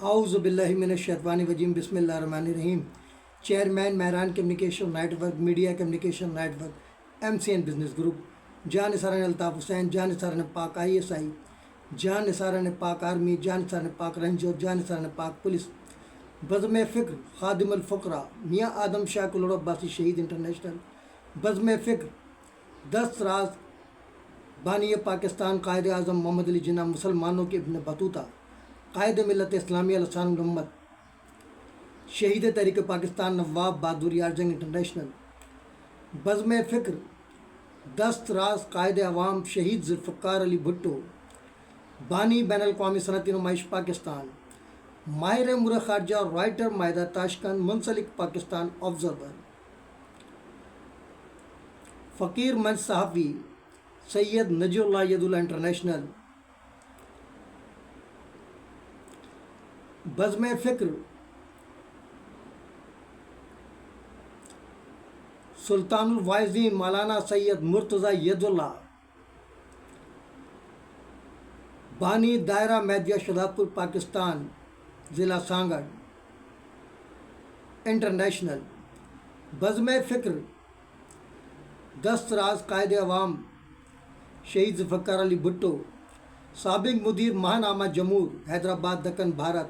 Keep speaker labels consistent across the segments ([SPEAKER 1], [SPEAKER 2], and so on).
[SPEAKER 1] اعوذ باللہ من الشیطان الرجیم بسم اللہ الرحمن الرحیم۔ Chairman Mehran communication network media communication network MCN business group, جان نثار الطاف حسین، جان نثار پاک ISI، جان نثار پاک آرمی، جان نثار پاک رینجر، جان نثار پاک پولیس، بزم فکر خادم الفقراء میاں آدم شاہ کلوڑ عباسی شہید انٹرنیشنل، بزم فکر 10 راز بانی پاکستان قائد اعظم محمد علی جناح، مسلمانوں کے ابن بطوطہ، قائد ملت اسلامیہ لسان محمد، شہید تحریک پاکستان نواب بہادر یار جنگ انٹرنیشنل، بزم فکر 10 راز قائد عوام شہید ذوالفقار علی بھٹو، بانی بین الاقوامی صنعتی نمائش پاکستان، ماہر امور خارجہ اور رائٹر معاہدہ تاشکند منسلک پاکستان آبزرور، فقیر منچ صحافی سید نجی اللہ ید اللہ انٹرنیشنل، بزم فکر سلطان الواعظین مولانا سید مرتضی ید اللہ، بانی دائرہ میدیہ شہزاد پور پاکستان ضلع سانگڑ انٹرنیشنل، بزم فکر 10 راز قائد عوام شہید ذوالفقار علی بھٹو، سابق مدیر ماہنامہ جمہور حیدرآباد دکن بھارت،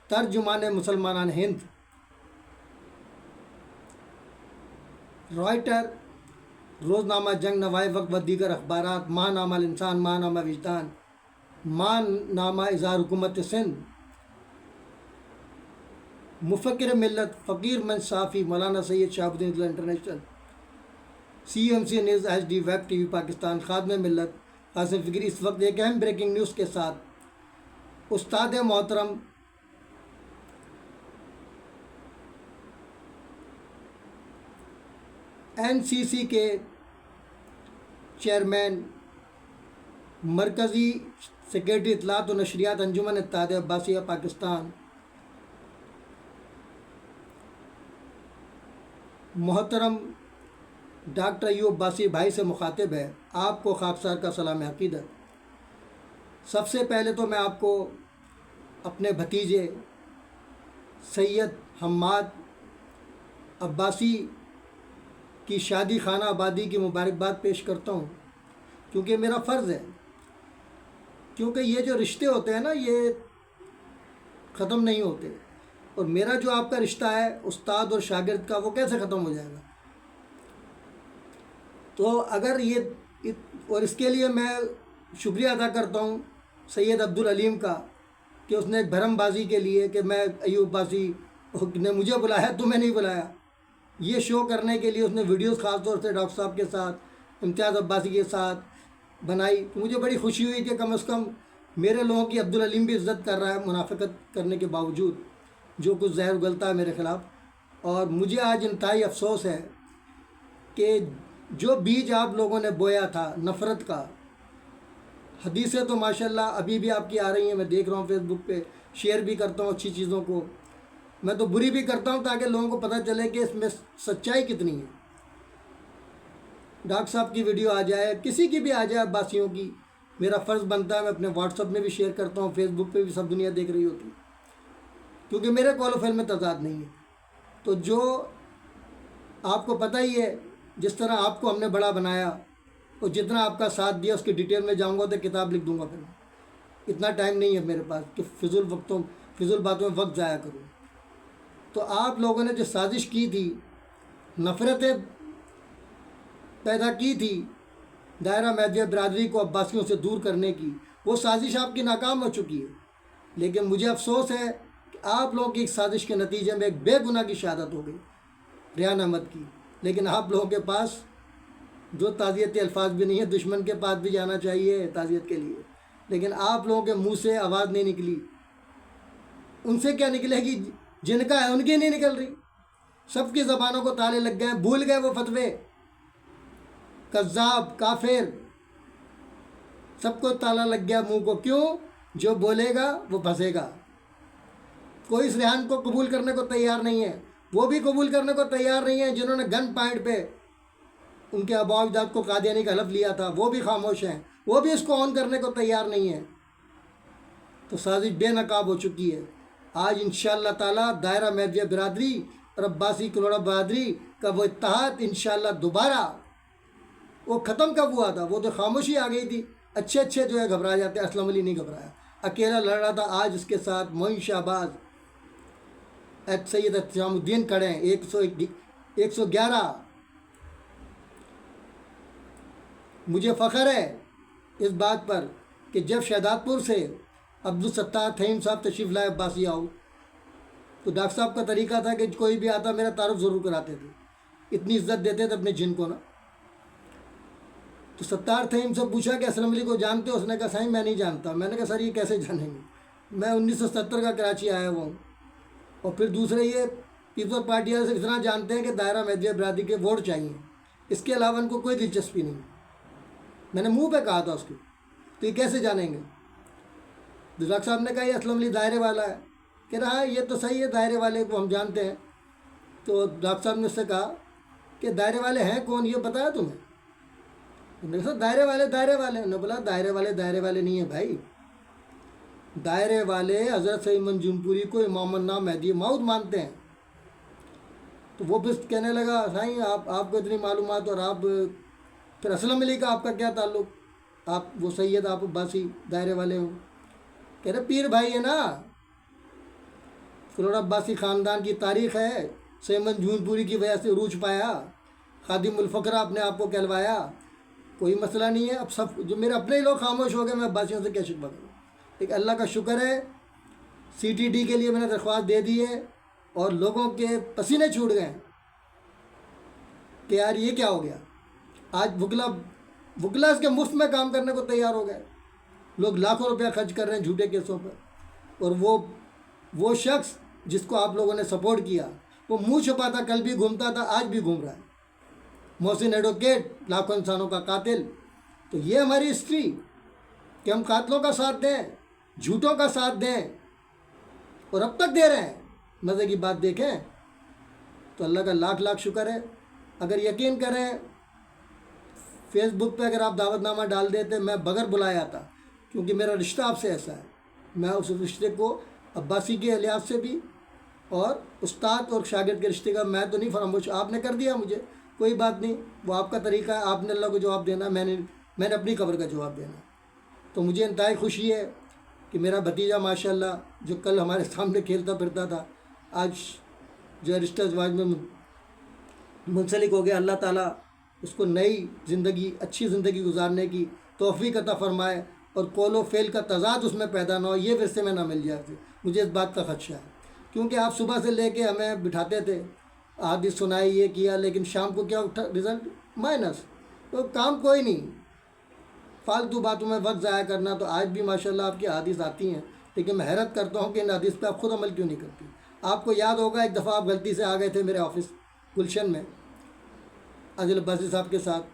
[SPEAKER 1] ترجمان مسلمانان ہند، رائٹر روزنامہ جنگ نوائے وقت و دیگر اخبارات، ماہنامہ الانسان، ماہنامہ وجدان، ماہنامہ اظہار حکومت سندھ، مفکر ملت فقیر منچ صحافی مولانا Syed Shahab Uddin Allah international, CMC news HD web TV Pakistan, خادم ملت قاسم فکری۔ اس وقت ایک اہم بریکنگ نیوز کے ساتھ استاد محترم NCC کے چیئرمین، مرکزی سیکریٹری اطلاعات و نشریات انجمن اتحاد عباسیہ پاکستان، محترم ڈاکٹر ایوب عباسی بھائی سے مخاطب ہے۔ آپ کو خاکسار کا سلام عقیدت۔ سب سے پہلے تو میں آپ کو اپنے بھتیجے سید حماد عباسی کی شادی خانہ آبادی کی مبارکباد پیش کرتا ہوں، کیونکہ میرا فرض ہے، کیونکہ یہ جو رشتے ہوتے ہیں نا، یہ ختم نہیں ہوتے، اور میرا جو آپ کا رشتہ ہے استاد اور شاگرد کا، وہ کیسے ختم ہو جائے گا؟ تو اگر یہ، اور اس کے لیے میں شکریہ ادا کرتا ہوں سید عبدالعلیم کا کہ اس نے ایک بھرم بازی کے لیے کہ میں ایوب عباسی نے مجھے بلایا، تمہیں نہیں بلایا، یہ شو کرنے کے لیے اس نے ویڈیوز خاص طور سے ڈاکٹر صاحب کے ساتھ، امتیاز عباسی کے ساتھ بنائی۔ مجھے بڑی خوشی ہوئی کہ کم از کم میرے لوگوں کی عبدالعلیم بھی عزت کر رہا ہے، منافقت کرنے کے باوجود جو کچھ زہر اگلتا ہے میرے خلاف۔ اور مجھے آج انتہائی افسوس ہے کہ جو بیج آپ لوگوں نے بویا تھا نفرت کا، حدیثیں تو ماشاءاللہ ابھی بھی آپ کی آ رہی ہیں، میں دیکھ رہا ہوں فیس بک پہ، شیئر بھی کرتا ہوں اچھی چیزوں کو، میں تو بری بھی کرتا ہوں تاکہ لوگوں کو پتہ چلے کہ اس میں سچائی کتنی ہے۔ ڈاکٹر صاحب کی ویڈیو آ جائے، کسی کی بھی آ جائے عباسیوں کی، میرا فرض بنتا ہے میں اپنے واٹس ایپ میں بھی شیئر کرتا ہوں، فیس بک پہ بھی سب دنیا دیکھ رہی ہوتی، کیونکہ میرے قول و فعل میں تضاد نہیں ہے۔ تو جو آپ کو پتہ ہی ہے، جس طرح آپ کو ہم نے بڑا بنایا اور جتنا آپ کا ساتھ دیا، اس کی ڈیٹیل میں جاؤں گا تو کتاب لکھ دوں گا، پھر اتنا ٹائم نہیں ہے میرے پاس کہ فضول باتوں میں وقت ضائع کروں۔ تو آپ لوگوں نے جو سازش کی تھی، نفرتیں پیدا کی تھی دائرہ میدیہ برادری کو عباسیوں سے دور کرنے کی، وہ سازش آپ کی ناکام ہو چکی ہے۔ لیکن مجھے افسوس ہے کہ آپ لوگوں کی ایک سازش کے نتیجے میں ایک بے گناہ کی شہادت ہو گئی، ریان احمد کی۔ لیکن آپ لوگوں کے پاس جو تعزیتی الفاظ بھی نہیں ہے، دشمن کے پاس بھی جانا چاہیے تعزیت کے لیے، لیکن آپ لوگوں کے منہ سے آواز نہیں نکلی۔ ان سے کیا نکلے گی؟ جن کا ہے ان کی نہیں نکل رہی، سب کی زبانوں کو تالے لگ گئے، بھول گئے وہ فتوے، کذاب، کافر، سب کو تالا لگ گیا منہ کو۔ کیوں؟ جو بولے گا وہ پھنسے گا۔ کوئی اس ریحان کو قبول کرنے کو تیار نہیں ہے، وہ بھی قبول کرنے کو تیار نہیں ہیں جنہوں نے گن پوائنٹ پہ ان کے آباء و اجداد کو قادیانی کا حلف لیا تھا، وہ بھی خاموش ہیں، وہ بھی اس کو آن کرنے کو تیار نہیں ہیں۔ تو سازش بے نقاب ہو چکی ہے۔ آج انشاءاللہ تعالیٰ دائرہ مہدیہ برادری اور عباسی کلوڑا برادری کا وہ اتحاد انشاءاللہ دوبارہ، وہ ختم کب ہوا تھا؟ وہ تو خاموشی آ گئی تھی، اچھے جو ہے گھبرا جاتے، اسلم علی نہیں گھبرایا، اکیلا لڑ رہا تھا۔ آج اس کے ساتھ معین شہباز، سید احتشام الدین کھڑے ہیں، 111۔ مجھے فخر ہے اس بات پر کہ جب شہداد پور سے عبدالستار تھیم صاحب تشریف لائے عباسی آؤ، تو ڈاکٹر صاحب کا طریقہ تھا کہ کوئی بھی آتا میرا تعارف ضرور کراتے تھے، اتنی عزت دیتے تھے اپنے جن کو نا۔ تو ستار تھیم سے پوچھا کہ اسلم علی کو جانتے ہو؟ اس نے کہا صحیح میں نہیں جانتا۔ میں نے کہا سر یہ کیسے جانیں گے، میں 1970 کا کراچی آیا ہوا ہوں، اور پھر دوسرے یہ پیپل پارٹی والے سے اتنا جانتے ہیں کہ دائرہ مہدیہ برادری کے ووٹ چاہیے، اس کے علاوہ ان کو کوئی دلچسپی نہیں۔ میں نے منہ پہ کہا تھا اس کو، تو یہ کیسے جانیں گے؟ ڈاکٹر صاحب نے کہا یہ اسلم علی دائرے والا ہے، کہہ رہا ہے یہ تو صحیح ہے، دائرے والے کو ہم جانتے ہیں۔ تو ڈاکٹر صاحب نے اس سے کہا کہ دائرے والے ہیں کون، یہ بتایا تمہیں؟ انہوں نے کہا دائرے والے۔ انہوں نے بولا دائرے والے نہیں ہیں بھائی، دائرے والے حضرت سید منجم پوری کو امام النام مہدی موعود مانتے ہیں۔ تو وہ پھر کہنے لگا سائیں آپ کو اتنی معلومات، اور آپ پھر اسلم علی کا آپ کا کیا تعلق؟ آپ وہ سید، آپ عباسی دائرے والے ہوں۔ کہہ رہے پیر بھائی ہے نا، کلوڑا عباسی خاندان کی تاریخ ہے، سید منجم پوری کی وجہ سے عروج پایا، خادم الفقرہ اپنے آپ کو کہلوایا، کوئی مسئلہ نہیں ہے۔ اب سب جو میرے اپنے ہی لوگ خاموش ہو گئے، میں عباسیوں سے کیا شکوہ کروں؟ ایک اللہ کا شکر ہے CTD کے لیے میں نے درخواست دے دی ہے، اور لوگوں کے پسینے چھوٹ گئے ہیں کہ یار یہ کیا ہو گیا۔ آج وکلا اس کے مفت میں کام کرنے کو تیار ہو گئے، لوگ لاکھوں روپیہ خرچ کر رہے ہیں جھوٹے کیسوں پر، اور وہ شخص جس کو آپ لوگوں نے سپورٹ کیا وہ منہ چھپاتا، کل بھی گھومتا تھا، آج بھی گھوم رہا ہے، محسن ایڈوکیٹ، لاکھوں انسانوں کا قاتل۔ تو یہ ہماری ہسٹری کہ ہم قاتلوں کا ساتھ دیں، جھوٹوں کا ساتھ دیں، اور اب تک دے رہے ہیں۔ مزے کی بات دیکھیں تو اللہ کا لاکھ شکر ہے۔ اگر یقین کریں فیس بک پہ اگر آپ دعوت نامہ ڈال دیتے، میں بغیر بلایا تھا، کیونکہ میرا رشتہ آپ سے ایسا ہے، میں اس رشتے کو عباسی کے لحاظ سے بھی اور استاد اور شاگرد کے رشتے کا میں تو نہیں فراموش، آپ نے کر دیا مجھے، کوئی بات نہیں، وہ آپ کا طریقہ ہے، آپ نے اللہ کو جواب دینا، میں نے اپنی قبر کا جواب دینا۔ تو مجھے انتہائی خوشی ہے کہ میرا بھتیجا ماشاءاللہ جو کل ہمارے سامنے کھیلتا پھرتا تھا، آج جو ہے رشتہ ازواج میں منسلک ہو گیا۔ اللہ تعالیٰ اس کو نئی زندگی، اچھی زندگی گزارنے کی توفیق عطا فرمائے، اور قول و فعل کا تضاد اس میں پیدا نہ ہو، یہ ورثے میں نہ مل جائے۔ مجھے اس بات کا خدشہ ہے، کیونکہ آپ صبح سے لے کے ہمیں بٹھاتے تھے، حدیث سنائی، یہ کیا، لیکن شام کو کیا رزلٹ مائنس، تو کام کوئی نہیں، فالتو باتوں میں وقت ضائع کرنا۔ تو آج بھی ماشاءاللہ آپ کی حدیث آتی ہیں، لیکن میں حیرت کرتا ہوں کہ ان حدیث پہ آپ خود عمل کیوں نہیں کرتی۔ آپ کو یاد ہوگا ایک دفعہ آپ غلطی سے آ گئے تھے میرے آفس گلشن میں عادل عباسی صاحب کے ساتھ،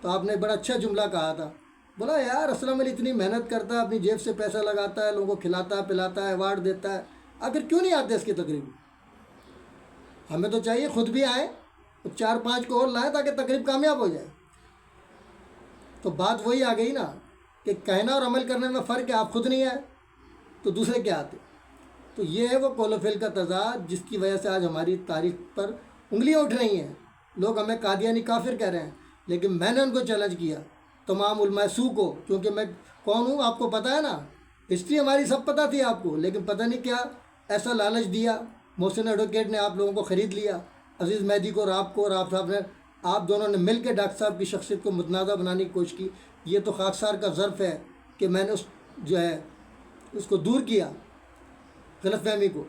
[SPEAKER 1] تو آپ نے بڑا اچھا جملہ کہا تھا، بولا یار اسلم علی اتنی محنت کرتا ہے، اپنی جیب سے پیسہ لگاتا ہے، لوگوں کو کھلاتا ہے پلاتا ہے، ایوارڈ دیتا ہے، آخر کیوں نہیں آتے اس کی تقریب؟ ہمیں تو چاہیے خود بھی آئیں، 4-5 کو اور لائیں تاکہ تقریب کامیاب ہو جائے۔ تو بات وہی آ گئی نا کہ کہنا اور عمل کرنے میں فرق ہے، آپ خود نہیں آئے تو دوسرے کیا آتے؟ تو یہ ہے وہ قول و فعل کا تضاد، جس کی وجہ سے آج ہماری تاریخ پر انگلیاں اٹھ رہی ہیں، لوگ ہمیں قادیانی کافر کہہ رہے ہیں، لیکن میں نے ان کو چیلنج کیا، تمام علماء سو کو، کیونکہ میں کون ہوں آپ کو پتہ ہے نا، ہسٹری ہماری سب پتہ تھی آپ کو، لیکن پتہ نہیں کیا ایسا لالچ دیا، محسن ایڈوکیٹ نے آپ لوگوں کو خرید لیا، عزیز مہدی کو اور آپ صاحب نے، آپ دونوں نے مل کے ڈاکٹر صاحب کی شخصیت کو متنازع بنانے کی کوشش کی۔ یہ تو خاکسار کا ظرف ہے کہ میں نے اس کو دور کیا، غلط فہمی کو،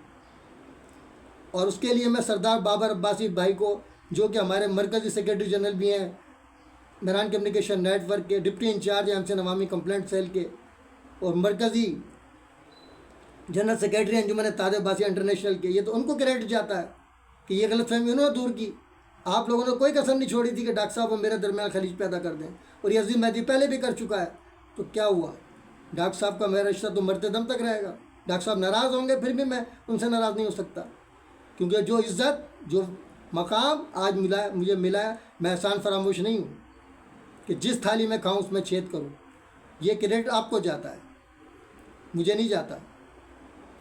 [SPEAKER 1] اور اس کے لیے میں سردار بابر عباسی بھائی کو، جو کہ ہمارے مرکزی سیکریٹری جنرل بھی ہیں مہران کمیونیکیشن نیٹ ورک کے، ڈپٹی انچارج ہیں MCN عوامی کمپلینٹ سیل کے، اور مرکزی جنرل سیکریٹری انجمن اتحاد عباسیہ انٹرنیشنل کے، یہ تو ان کو کریڈٹ جاتا ہے کہ یہ غلط فہمی انہوں نے دور کی۔ آپ لوگوں نے کوئی کسر نہیں چھوڑی تھی کہ ڈاکٹر صاحب وہ میرے درمیان خلیج پیدا کر دیں، اور یہ عظیم مہدی پہلے بھی کر چکا ہے۔ تو کیا ہوا؟ ڈاکٹر صاحب کا میرا رشتہ تو مرتے دم تک رہے گا، ڈاکٹر صاحب ناراض ہوں گے پھر بھی میں ان سے ناراض نہیں ہو سکتا، کیونکہ جو عزت، جو مقام آج مجھے ملا ہے، میں احسان فراموش نہیں ہوں کہ جس تھالی میں کھاؤں اس میں چھید کروں، یہ کریڈٹ آپ کو جاتا ہے، مجھے نہیں جاتا۔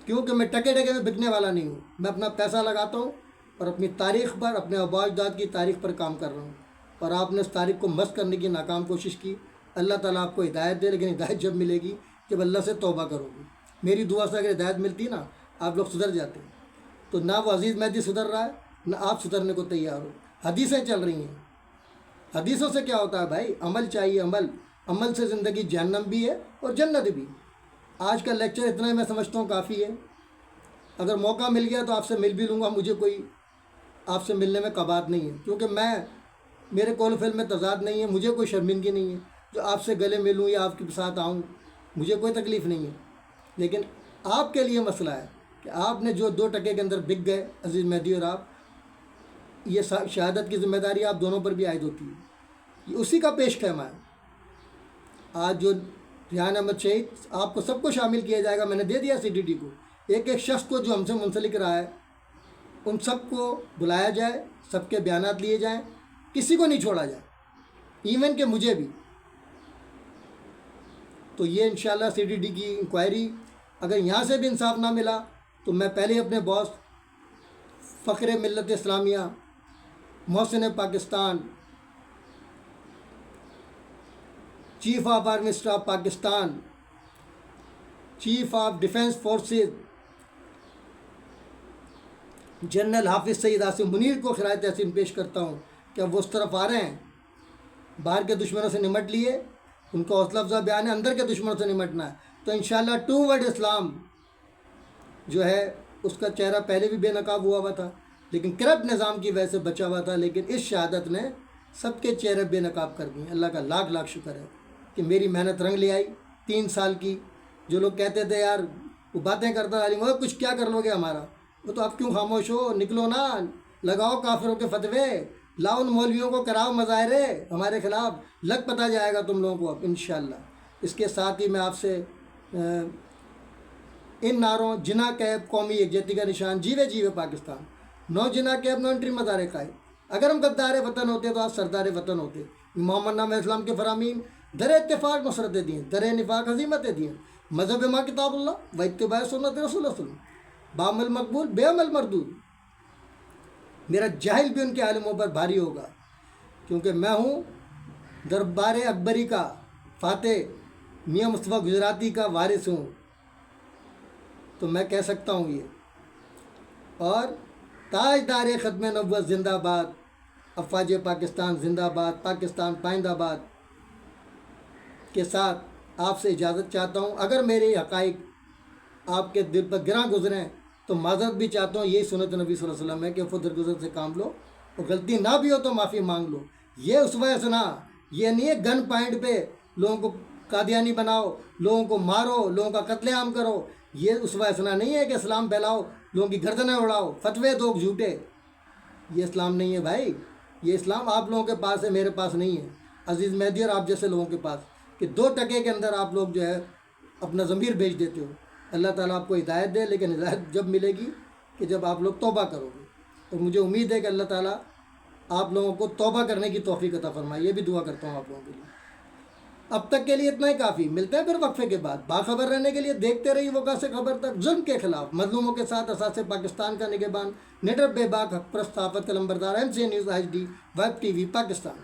[SPEAKER 1] کیونکہ میں ٹکے ٹکے میں بکنے والا نہیں ہوں. میں اپنا پیسہ لگاتا ہوں اور اپنی تاریخ پر، اپنے آباء و اجداد کی تاریخ پر کام کر رہا ہوں. اور آپ نے اس تاریخ کو مست کرنے کی ناکام کوشش کی. اللہ تعالیٰ آپ کو ہدایت دے، لیکن ہدایت جب ملے گی جب اللہ سے توبہ کرو گی. میری دعا سے اگر ہدایت ملتی نا، آپ لوگ سدھر جاتے ہیں. تو نہ وہ عزیز مہدی سدھر رہا ہے، نہ آپ سدھرنے کو تیار ہو. حدیثیں چل رہی ہیں. حدیثوں سے کیا ہوتا ہے بھائی؟ عمل چاہیے، عمل. عمل سے زندگی جہنم بھی ہے اور جنت بھی. آج کا لیکچر اتنا ہی میں سمجھتا ہوں کافی ہے. اگر موقع مل گیا تو آپ سے مل بھی لوں گا. مجھے کوئی آپ سے ملنے میں قباحت نہیں ہے، کیونکہ میرے قول و فعل میں تضاد نہیں ہے. مجھے کوئی شرمندگی نہیں ہے جو آپ سے گلے ملوں یا آپ کے ساتھ آؤں. مجھے کوئی تکلیف نہیں ہے. لیکن آپ کے لیے مسئلہ ہے کہ آپ نے جو 2 ٹکے کے اندر بک گئے عزیز مہدی اور آپ، یہ شہادت کی ذمہ داری آپ دونوں پر بھی عائد ہوتی ہے. یہ اسی کا پیش خیمہ ہے. آج جو ریحان احمد شہید، آپ کو سب کو شامل کیا جائے گا. میں نے دے دیا CDD کو. ایک ایک شخص کو جو ہم سے منسلک رہا ہے ان سب کو بلایا جائے، سب کے بیانات لیے جائیں، کسی کو نہیں چھوڑا جائے، ایون کہ مجھے بھی. تو یہ انشاءاللہ CDD کی انکوائری اگر یہاں سے بھی انصاف نہ ملا تو میں پہلے اپنے باس فخر ملت اسلامیہ، محسن Pakistan, chief of army staff Pakistan, chief of defence forces general Hafiz Syed Asim Munir کو خراج تحسین پیش کرتا ہوں کہ اب وہ اس طرف آ رہے ہیں. باہر کے دشمنوں سے نمٹ لیے، ان کا حوصلہ افزا بیان ہے، اندر کے دشمنوں سے نمٹنا ہے. تو انشاءاللہ ٹو ورڈ اسلام جو ہے اس کا چہرہ پہلے بھی بے نقاب ہوا تھا، لیکن کرپٹ نظام کی وجہ سے بچا ہوا تھا. لیکن اس شہادت نے سب کے چہرے بے نقاب کر دیے. اللہ کا لاکھ لاکھ شکر ہے کہ میری محنت رنگ لے آئی 3 سال کی. جو لوگ کہتے تھے یار وہ باتیں کرتا عالم، وہ کچھ کیا کر لو گے ہمارا، وہ تو آپ کیوں خاموش ہو؟ نکلو نا، لگاؤ کافروں کے فتوے، لاؤ ان مولویوں کو، کراؤ مظاہرے ہمارے خلاف. لگ پتہ جائے گا تم لوگوں کو اب انشاءاللہ. اس کے ساتھ ہی میں آپ سے ان نعروں جنا کیب قومی یکجہتی کا نشان، جیوے جیوے پاکستان، نو جنا کیب نو انٹری مزار قائد. اگر ہم غدار وطن ہوتے تو آپ سردار وطن ہوتے. محمد نام اسلام کے فرامین در اتفاق نصرتیں دیں، در نفاق ہزیمتیں دیں. مذہب ما کتاب اللہ و اتباع سنت رسول اللہ، بعمل مقبول بے عمل مردود. میرا جاہل بھی ان کے عالموں پر بھاری ہوگا، کیونکہ میں ہوں دربار اکبری کا فاتح، میاں مصطفیٰ گجراتی کا وارث ہوں. تو میں کہہ سکتا ہوں یہ. اور تاجدار ختم نبوت زندہ باد، افواج پاکستان زندہ باد، پاکستان پائندہ باد کے ساتھ آپ سے اجازت چاہتا ہوں. اگر میرے حقائق آپ کے دل پر گراں گزریں تو معذرت بھی چاہتا ہوں. یہی سنت نبی صلی اللہ علیہ وسلم ہے کہ درگزر سے کام لو، اور غلطی نہ بھی ہو تو معافی مانگ لو. یہ اسوہ حسنہ یہ نہیں ہے گن پوائنٹ پہ لوگوں کو قادیانی بناؤ، لوگوں کو مارو، لوگوں کا قتل عام کرو. یہ اسوہ حسنہ نہیں ہے کہ اسلام پھیلاؤ، لوگوں کی گردنیں اڑاؤ، فتوے دو جھوٹے. یہ اسلام نہیں ہے بھائی. یہ اسلام آپ لوگوں کے پاس ہے، میرے پاس نہیں ہے. عزیز مہدی اور آپ جیسے لوگوں کے پاس کہ 2 ٹکے کے اندر آپ لوگ جو ہے اپنا ضمیر بھیج دیتے ہو. اللہ تعالیٰ آپ کو ہدایت دے، لیکن ہدایت جب ملے گی کہ جب آپ لوگ توبہ کرو گے. اور مجھے امید ہے کہ اللہ تعالیٰ آپ لوگوں کو توبہ کرنے کی توفیق عطا فرمائے. یہ بھی دعا کرتا ہوں آپ لوگوں کے لیے. اب تک کے لیے اتنا ہی کافی. ملتے ہیں پھر وقفے کے بعد. باخبر رہنے کے لیے دیکھتے رہیے وقت سے خبر تک. ظلم کے خلاف مظلوموں کے ساتھ اساس پاکستان کا نگہبان، نیٹر بے باک حق پرست صحافت کا لمبردار، MCA news HD، web TV Pakistan.